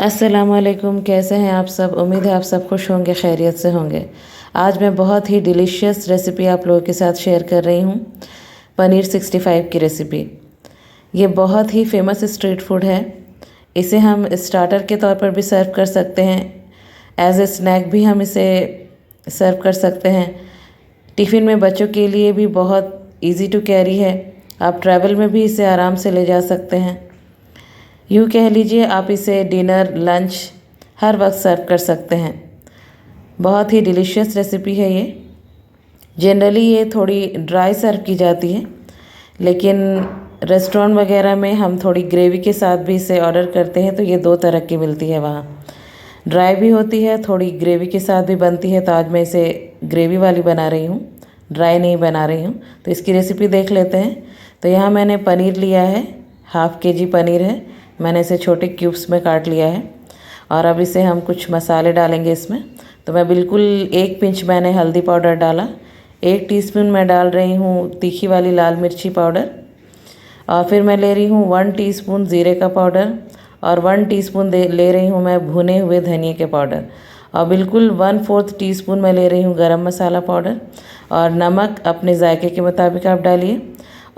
अस्सलामुअलैकुम, कैसे हैं आप सब। उम्मीद है आप सब खुश होंगे, खैरियत से होंगे। आज मैं बहुत ही डिलीशियस रेसिपी आप लोगों के साथ शेयर कर रही हूँ। पनीर 65 की रेसिपी। ये बहुत ही फेमस स्ट्रीट फूड है। इसे हम स्टार्टर के तौर पर भी सर्व कर सकते हैं। एज ए स्नैक भी हम इसे सर्व कर सकते हैं। टिफ़िन में बच्चों के लिए भी बहुत इजी टू कैरी है। आप ट्रैवल में भी इसे आराम से ले जा सकते हैं। यूँ कह लीजिए, आप इसे डिनर, लंच हर वक्त सर्व कर सकते हैं। बहुत ही डिलीशियस रेसिपी है ये। जनरली ये थोड़ी ड्राई सर्व की जाती है, लेकिन रेस्टोरेंट वगैरह में हम थोड़ी ग्रेवी के साथ भी इसे ऑर्डर करते हैं, तो ये दो तरह की मिलती है वहाँ। ड्राई भी होती है, थोड़ी ग्रेवी के साथ भी बनती है। तो आज मैं इसे ग्रेवी वाली बना रही हूँ, ड्राई नहीं बना रही हूँ। तो इसकी रेसिपी देख लेते हैं। तो यहाँ मैंने पनीर लिया है, हाफ़ केजी पनीर है। मैंने इसे छोटे क्यूब्स में काट लिया है। और अब इसे हम कुछ मसाले डालेंगे इसमें। तो मैं बिल्कुल 1 पिंच मैंने हल्दी पाउडर डाला। 1 टीस्पून मैं डाल रही हूँ तीखी वाली लाल मिर्ची पाउडर। और फिर मैं ले रही हूँ 1 टीस्पून ज़ीरे का पाउडर। और 1 टीस्पून ले रही हूँ मैं भुने हुए धनिए के पाउडर। और बिल्कुल 1/4 टीस्पून मैं ले रही हूँ गरम मसाला पाउडर। और नमक अपने जायके के मुताबिक आप डालिए।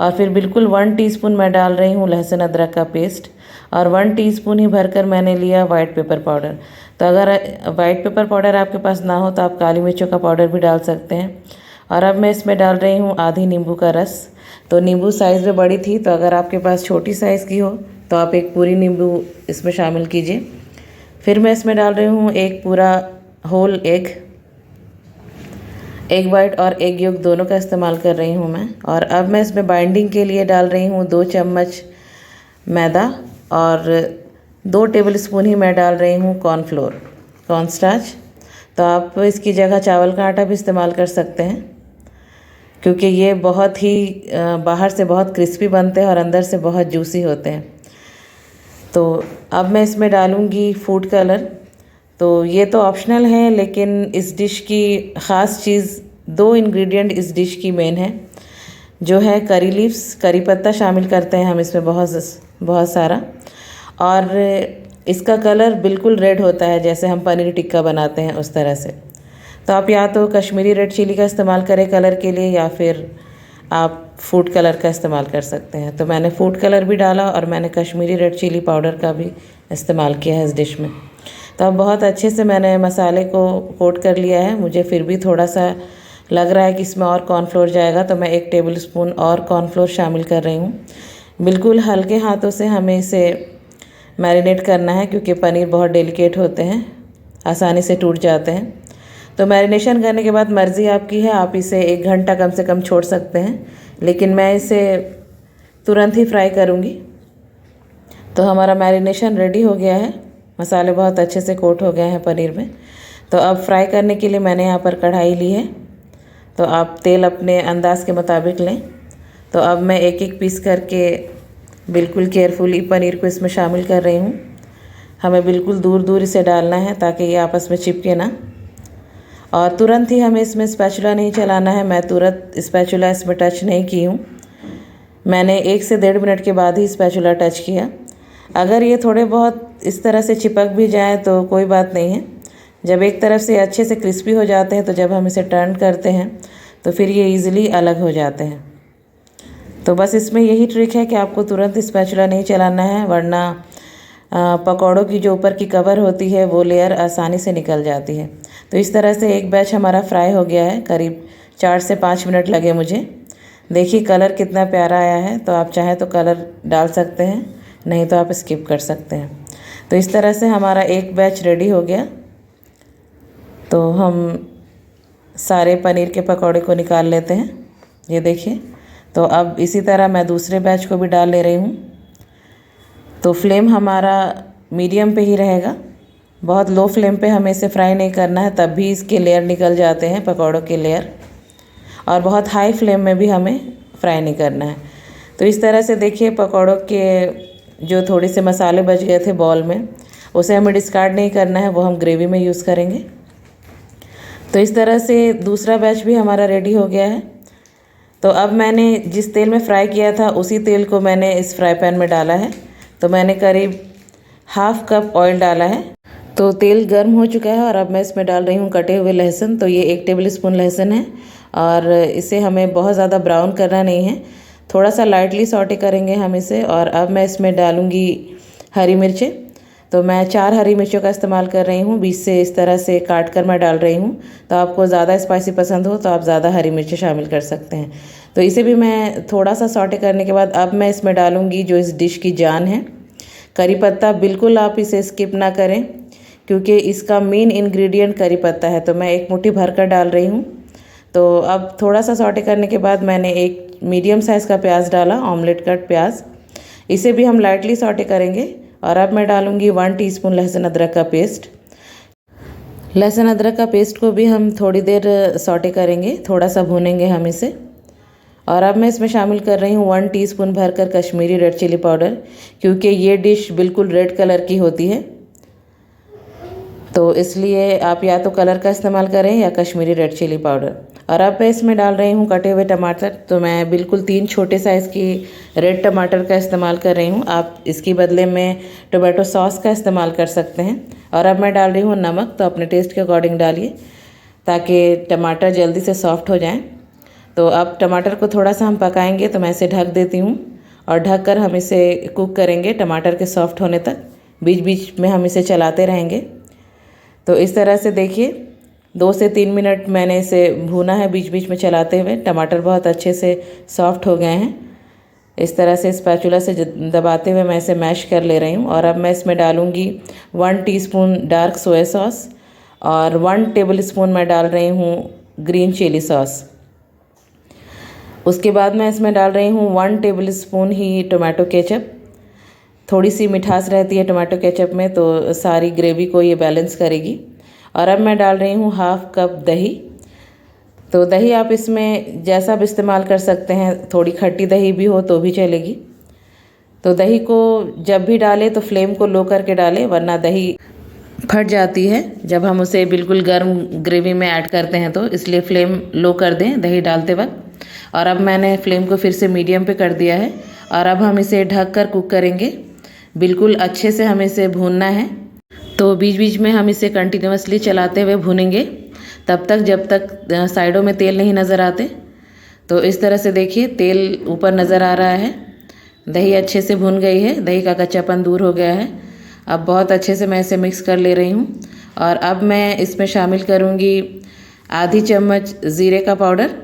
और फिर बिल्कुल 1 टीस्पून मैं डाल रही हूँ लहसुन अदरक का पेस्ट। और 1 टीस्पून ही भरकर मैंने लिया वाइट पेपर पाउडर। तो अगर वाइट पेपर पाउडर आपके पास ना हो तो आप काली मिर्चों का पाउडर भी डाल सकते हैं। और अब मैं इसमें डाल रही हूँ आधी नींबू का रस। तो नींबू साइज़ में बड़ी थी, तो अगर आपके पास छोटी साइज़ की हो तो आप एक पूरी नींबू इसमें शामिल कीजिए। फिर मैं इसमें डाल रही हूँ एक पूरा होल एग वाइट और एग योक दोनों का इस्तेमाल कर रही हूँ मैं। और अब मैं इसमें बाइंडिंग के लिए डाल रही हूँ 2 चम्मच मैदा। और 2 टेबलस्पून ही मैं डाल रही हूँ कॉर्न स्टार्च। तो आप इसकी जगह चावल का आटा भी इस्तेमाल कर सकते हैं, क्योंकि ये बहुत ही बाहर से बहुत क्रिस्पी बनते हैं और अंदर से बहुत जूसी होते हैं। तो अब मैं इसमें डालूँगी फूड कलर। तो ये तो ऑप्शनल है, लेकिन इस डिश की ख़ास चीज़ 2 इंग्रेडिएंट इस डिश की मेन है, जो है करी लीव्स। करी पत्ता शामिल करते हैं हम इसमें बहुत सारा। और इसका कलर बिल्कुल रेड होता है, जैसे हम पनीर टिक्का बनाते हैं उस तरह से। तो आप या तो कश्मीरी रेड चिली का इस्तेमाल करें कलर के लिए, या फिर आप फूड कलर का इस्तेमाल कर सकते हैं। तो मैंने फूड कलर भी डाला और मैंने कश्मीरी रेड चिली पाउडर का भी इस्तेमाल किया है इस डिश में। तो अब बहुत अच्छे से मैंने मसाले को कोट कर लिया है। मुझे फिर भी थोड़ा सा लग रहा है कि इसमें और कॉर्नफ्लोर जाएगा, तो मैं 1 टेबलस्पून और कॉर्नफ्लोर शामिल कर रही हूँ। बिल्कुल हल्के हाथों से हमें इसे मैरिनेट करना है, क्योंकि पनीर बहुत डेलिकेट होते हैं, आसानी से टूट जाते हैं। तो मैरिनेशन करने के बाद मर्ज़ी आपकी है, आप इसे 1 घंटा कम से कम छोड़ सकते हैं, लेकिन मैं इसे तुरंत ही फ्राई करूँगी। तो हमारा मैरिनेशन रेडी हो गया है। मसाले बहुत अच्छे से कोट हो गए हैं पनीर में। तो अब फ्राई करने के लिए मैंने यहाँ पर कढ़ाई ली है। तो आप तेल अपने अंदाज़ के मुताबिक लें। तो अब मैं एक पीस करके बिल्कुल केयरफुली पनीर को इसमें शामिल कर रही हूँ। हमें बिल्कुल दूर दूर इसे डालना है ताकि ये आपस में चिपके ना। और तुरंत ही हमें इसमें स्पैचुला नहीं चलाना है। मैं तुरंत स्पैचुला इसमें टच नहीं की हूँ। मैंने 1 से 1.5 मिनट के बाद ही स्पैचुला टच किया। अगर ये थोड़े बहुत इस तरह से चिपक भी जाए तो कोई बात नहीं है। जब एक तरफ से अच्छे से क्रिस्पी हो जाते हैं, तो जब हम इसे टर्न करते हैं तो फिर ये ईज़िली अलग हो जाते हैं। तो बस इसमें यही ट्रिक है कि आपको तुरंत स्पैचुला नहीं चलाना है, वरना पकौड़ों की जो ऊपर की कवर होती है वो लेयर आसानी से निकल जाती है। तो इस तरह से एक बैच हमारा फ्राई हो गया है। करीब 4 से 5 मिनट लगे मुझे। देखिए कलर कितना प्यारा आया है। तो आप चाहें तो कलर डाल सकते हैं, नहीं तो आप स्किप कर सकते हैं। तो इस तरह से हमारा एक बैच रेडी हो गया। तो हम सारे पनीर के पकौड़े को निकाल लेते हैं। ये देखिए। तो अब इसी तरह मैं दूसरे बैच को भी डाल ले रही हूँ। तो फ्लेम हमारा मीडियम पे ही रहेगा। बहुत लो फ्लेम पे हमें इसे फ्राई नहीं करना है, तब भी इसके लेयर निकल जाते हैं, पकौड़ों के लेयर। और बहुत हाई फ्लेम में भी हमें फ्राई नहीं करना है। तो इस तरह से देखिए, पकौड़ों के जो थोड़े से मसाले बच गए थे बॉल में, उसे हमें डिस्कार्ड नहीं करना है, वो हम ग्रेवी में यूज़ करेंगे। तो इस तरह से दूसरा बैच भी हमारा रेडी हो गया है। तो अब मैंने जिस तेल में फ्राई किया था उसी तेल को मैंने इस फ्राई पैन में डाला है। तो मैंने करीब हाफ कप ऑयल डाला है। तो तेल गर्म हो चुका है और अब मैं इसमें डाल रही हूँ कटे हुए लहसुन। तो ये 1 टेबल स्पून लहसुन है और इसे हमें बहुत ज़्यादा ब्राउन करना नहीं है, थोड़ा सा लाइटली सॉटे करेंगे हम इसे। और अब मैं इसमें डालूँगी हरी मिर्चें। तो मैं 4 हरी मिर्चों का इस्तेमाल कर रही हूँ, बीच से इस तरह से काट कर मैं डाल रही हूँ। तो आपको ज़्यादा स्पाइसी पसंद हो तो आप ज़्यादा हरी मिर्चें शामिल कर सकते हैं। तो इसे भी मैं थोड़ा सा सॉटे करने के बाद अब मैं इसमें डालूँगी जो इस डिश की जान है, करी पत्ता। बिल्कुल आप इसे स्किप ना करें क्योंकि इसका मेन इंग्रेडिएंट करी पत्ता है। तो मैं 1 मुट्ठी भर कर डाल रही हूँ। तो अब थोड़ा सा सॉटे करने के बाद मैंने 1 मीडियम साइज़ का प्याज डाला, ऑमलेट कट प्याज। इसे भी हम लाइटली सॉटे करेंगे। और अब मैं डालूँगी 1 टीस्पून लहसुन अदरक का पेस्ट। लहसुन अदरक का पेस्ट को भी हम थोड़ी देर सॉटे करेंगे, थोड़ा सा भूनेंगे हम इसे। और अब मैं इसमें शामिल कर रही हूँ 1 टीस्पून भरकर कश्मीरी रेड चिली पाउडर, क्योंकि ये डिश बिल्कुल रेड कलर की होती है। तो इसलिए आप या तो कलर का इस्तेमाल करें या कश्मीरी रेड चिली पाउडर। और अब मैं इसमें डाल रही हूँ कटे हुए टमाटर। तो मैं बिल्कुल 3 छोटे साइज़ की रेड टमाटर का इस्तेमाल कर रही हूँ, आप इसके बदले में टोमेटो सॉस का इस्तेमाल कर सकते हैं। और अब मैं डाल रही हूँ नमक। तो अपने टेस्ट के अकॉर्डिंग डालिए ताकि टमाटर जल्दी से सॉफ्ट हो जाएँ। तो अब टमाटर को थोड़ा सा हम पकाएंगे, तो मैं इसे ढक देती हूँ और ढक कर हम इसे कुक करेंगे टमाटर के सॉफ्ट होने तक। बीच बीच में हम इसे चलाते रहेंगे। तो इस तरह से देखिए 2 से 3 मिनट मैंने इसे भूना है बीच बीच में चलाते हुए। टमाटर बहुत अच्छे से सॉफ्ट हो गए हैं। इस तरह से स्पैचुला से दबाते हुए मैं इसे मैश कर ले रही हूँ। और अब मैं इसमें डालूँगी 1 टीस्पून डार्क सोया सॉस और 1 टेबल स्पून मैं डाल रही हूँ ग्रीन चिली सॉस। उसके बाद मैं इसमें डाल रही हूँ 1 टेबल स्पून ही टोमेटो केचप। थोड़ी सी मिठास रहती है टोमेटो केचप में, तो सारी ग्रेवी को ये बैलेंस करेगी। और अब मैं डाल रही हूँ हाफ कप दही। तो दही आप इसमें जैसा भी इस्तेमाल कर सकते हैं, थोड़ी खट्टी दही भी हो तो भी चलेगी। तो दही को जब भी डालें तो फ्लेम को लो करके डालें, वरना दही फट जाती है जब हम उसे बिल्कुल गर्म ग्रेवी में ऐड करते हैं। तो इसलिए फ्लेम लो कर दें दही डालते वक्त। और अब मैंने फ्लेम को फिर से मीडियम पे कर दिया है और अब हम इसे ढक कर कुक करेंगे। बिल्कुल अच्छे से हमें इसे भूनना है। तो बीच बीच में हम इसे कंटिन्यूअसली चलाते हुए भूनेंगे तब तक जब तक साइडों में तेल नहीं नज़र आते। तो इस तरह से देखिए तेल ऊपर नज़र आ रहा है, दही अच्छे से भुन गई है, दही का कच्चापन दूर हो गया है। अब बहुत अच्छे से मैं इसे मिक्स कर ले रही हूँ। और अब मैं इसमें शामिल करूँगी आधी चम्मच ज़ीरे का पाउडर।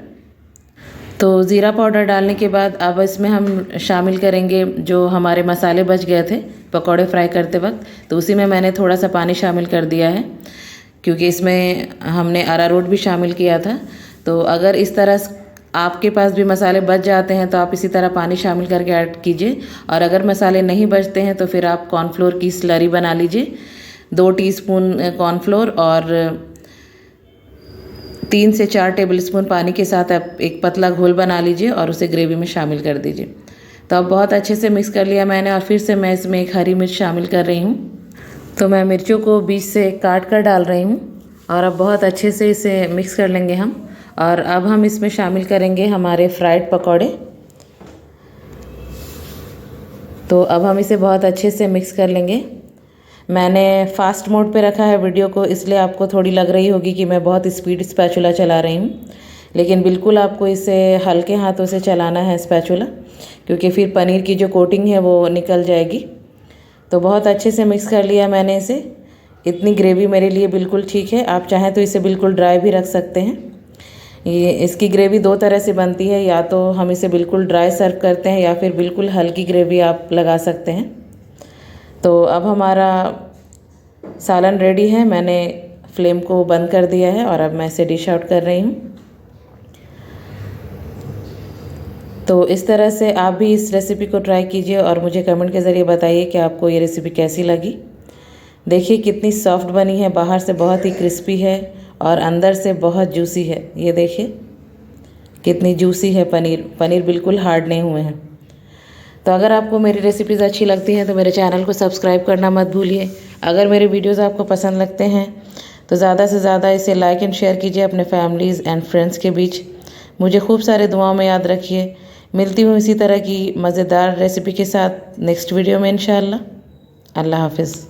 तो ज़ीरा पाउडर डालने के बाद अब इसमें हम शामिल करेंगे जो हमारे मसाले बच गए थे पकौड़े फ्राई करते वक्त। तो उसी में मैंने थोड़ा सा पानी शामिल कर दिया है, क्योंकि इसमें हमने अरारोट भी शामिल किया था। तो अगर इस तरह आपके पास भी मसाले बच जाते हैं तो आप इसी तरह पानी शामिल करके ऐड कीजिए। और अगर मसाले नहीं बचते हैं तो फिर आप कॉर्नफ्लोर की स्लरी बना लीजिए। 2 टीस्पून कॉर्नफ्लोर और 3 से 4 टेबल स्पून पानी के साथ आप एक पतला घोल बना लीजिए और उसे ग्रेवी में शामिल कर दीजिए। तो अब बहुत अच्छे से मिक्स कर लिया मैंने और फिर से मैं इसमें 1 हरी मिर्च शामिल कर रही हूँ। तो मैं मिर्चों को बीच से काट कर डाल रही हूँ और अब बहुत अच्छे से इसे मिक्स कर लेंगे हम। और अब हम इसमें शामिल करेंगे हमारे फ्राइड पकौड़े। तो अब हम इसे बहुत अच्छे से मिक्स कर लेंगे। मैंने फास्ट मोड पे रखा है वीडियो को, इसलिए आपको थोड़ी लग रही होगी कि मैं बहुत स्पीड स्पैचुला चला रही हूँ, लेकिन बिल्कुल आपको इसे हल्के हाथों से चलाना है स्पैचुला, क्योंकि फिर पनीर की जो कोटिंग है वो निकल जाएगी। तो बहुत अच्छे से मिक्स कर लिया मैंने इसे। इतनी ग्रेवी मेरे लिए बिल्कुल ठीक है। आप चाहें तो इसे बिल्कुल ड्राई भी रख सकते हैं। ये इसकी ग्रेवी 2 तरह से बनती है, या तो हम इसे बिल्कुल ड्राई सर्व करते हैं या फिर बिल्कुल हल्की ग्रेवी आप लगा सकते हैं। तो अब हमारा सालन रेडी है। मैंने फ्लेम को बंद कर दिया है और अब मैं इसे डिश आउट कर रही हूँ। तो इस तरह से आप भी इस रेसिपी को ट्राई कीजिए और मुझे कमेंट के ज़रिए बताइए कि आपको ये रेसिपी कैसी लगी। देखिए कितनी सॉफ्ट बनी है, बाहर से बहुत ही क्रिस्पी है और अंदर से बहुत जूसी है। ये देखिए कितनी जूसी है पनीर बिल्कुल हार्ड नहीं हुए हैं। तो अगर आपको मेरी रेसिपीज़ अच्छी लगती हैं तो मेरे चैनल को सब्सक्राइब करना मत भूलिए। अगर मेरे वीडियोज़ आपको पसंद लगते हैं तो ज़्यादा से ज़्यादा इसे लाइक एंड शेयर कीजिए अपने फैमिलीज़ एंड फ्रेंड्स के बीच। मुझे खूब सारे दुआओं में याद रखिए। मिलती हूँ इसी तरह की मज़ेदार रेसिपी के साथ नेक्स्ट वीडियो में इंशाअल्लाह। अल्लाह हाफिज़।